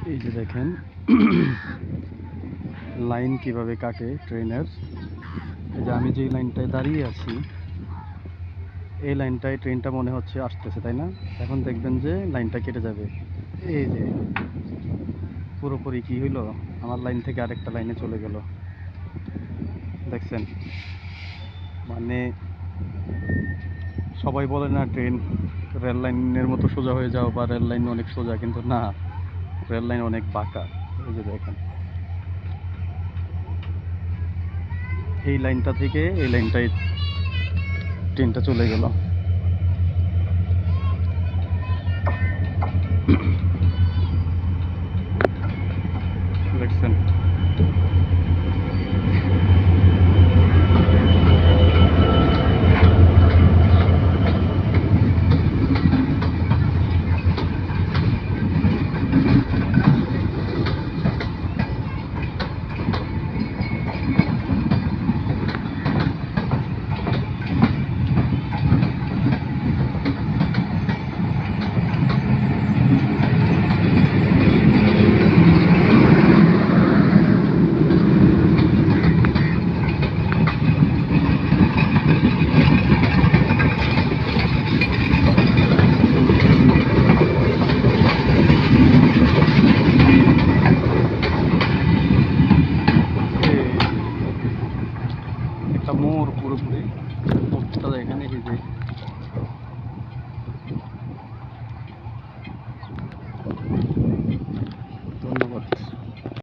এই যে দেখেন লাইন কিভাবে কাটে ট্রেনের। এই যে আমি যে লাইনটায় দাঁড়িয়ে আছি, এই লাইনটায় ট্রেনটা মনে হচ্ছে আসতেছে, তাই না? এখন দেখবেন যে লাইনটা কেটে যাবে। এই যে পুরোপুরি কি হইলো, আমার লাইন থেকে আরেকটা লাইনে চলে গেল। দেখছেন? মানে সবাই বলে না ট্রেন রেল লাইনের মতো সোজা হয়ে যাও, বা রেল লাইন অনেক সোজা, কিন্তু না, রেল লাইন অনেক বাঁকা। এই যে দেখেন, এই লাইনটা থেকে এই লাইনটায় ট্রেনটা চলে গেল। দেখছেন? একটা মোড়, পুরোপুরি মোড়টা এখানে, এই যে